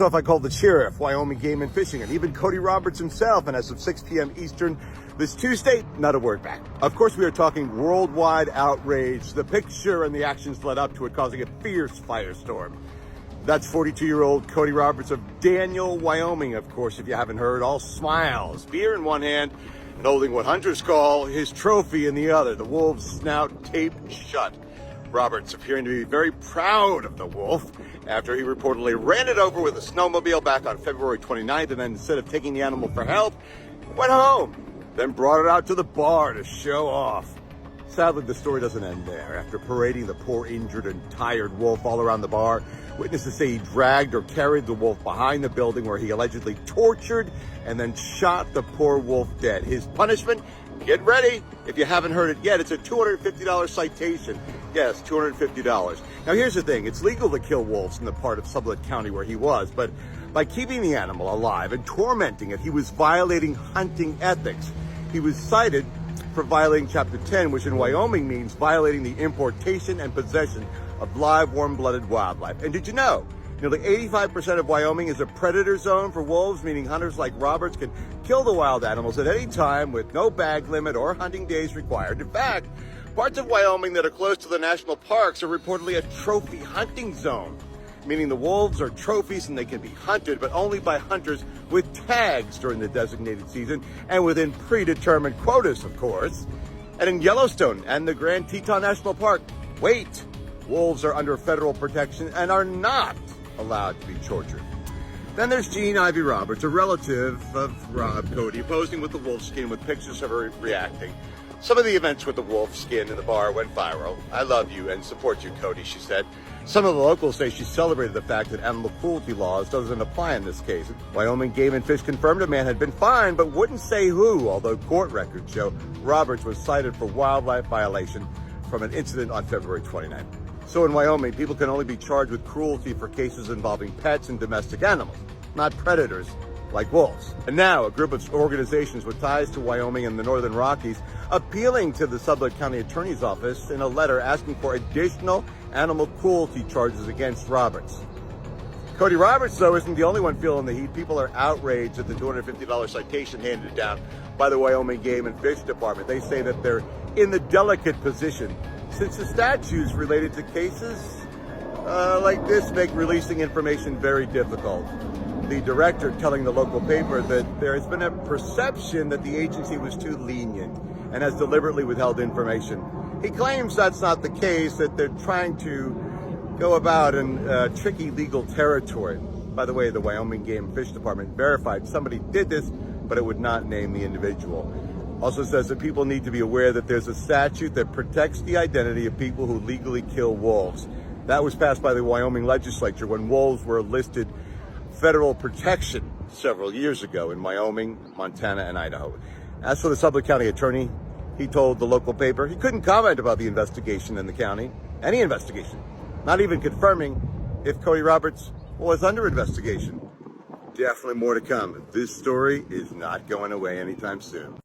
So if I called the sheriff, Wyoming Game and Fishing, and even Cody Roberts himself, and as of 6 p.m. Eastern this Tuesday, not a word back. Of course, we are talking worldwide outrage, the picture and the actions led up to it causing a fierce firestorm. That's 42-year-old Cody Roberts of Daniel, Wyoming, of course, if you haven't heard, all smiles, beer in one hand, and holding what hunters call his trophy in the other, the wolf's snout taped shut. Roberts appearing to be very proud of the wolf after he reportedly ran it over with a snowmobile back on February 29th, and then instead of taking the animal for help, went home, then brought it out to the bar to show off. Sadly, the story doesn't end there. After parading the poor injured and tired wolf all around the bar, witnesses say he dragged or carried the wolf behind the building where he allegedly tortured and then shot the poor wolf dead. His punishment? Get ready. If you haven't heard it yet, it's a $250 citation. Yes, $250. Now, here's the thing. It's legal to kill wolves in the part of Sublette County where he was, but by keeping the animal alive and tormenting it, he was violating hunting ethics. He was cited for violating Chapter 10, which in Wyoming means violating the importation and possession of live, warm-blooded wildlife. And did you know? Nearly 85% of Wyoming is a predator zone for wolves, meaning hunters like Roberts can kill the wild animals at any time with no bag limit or hunting days required. In fact, parts of Wyoming that are close to the national parks are reportedly a trophy hunting zone, meaning the wolves are trophies and they can be hunted, but only by hunters with tags during the designated season and within predetermined quotas, of course. And in Yellowstone and the Grand Teton National Park, wait, wolves are under federal protection and are not allowed to be tortured. Then there's Jean Ivy Roberts, a relative of Rob Cody, posing with the wolf skin with pictures of her reacting. Some of the events with the wolf skin in the bar went viral. I love you and support you, Cody, she said. Some of the locals say she celebrated the fact that animal cruelty laws doesn't apply in this case. Wyoming Game and Fish confirmed a man had been fined, but wouldn't say who, although court records show Roberts was cited for wildlife violation from an incident on February 29th. So in Wyoming, people can only be charged with cruelty for cases involving pets and domestic animals, not predators like wolves. And now a group of organizations with ties to Wyoming and the Northern Rockies appealing to the Sublette County Attorney's Office in a letter asking for additional animal cruelty charges against Roberts. Cody Roberts, though, isn't the only one feeling the heat. People are outraged at the $250 citation handed down by the Wyoming Game and Fish Department. They say that they're in the delicate position since the statutes related to cases like this make releasing information very difficult. The director telling the local paper that there has been a perception that the agency was too lenient and has deliberately withheld information. He claims that's not the case, that they're trying to go about in tricky legal territory. By the way, the Wyoming Game and Fish Department verified somebody did this, but it would not name the individual. Also says that people need to be aware that there's a statute that protects the identity of people who legally kill wolves. That was passed by the Wyoming legislature when wolves were listed federal protection several years ago in Wyoming, Montana, and Idaho. As for the Sublette County attorney, he told the local paper he couldn't comment about the investigation in the county, any investigation, not even confirming if Cody Roberts was under investigation. Definitely more to come. This story is not going away anytime soon.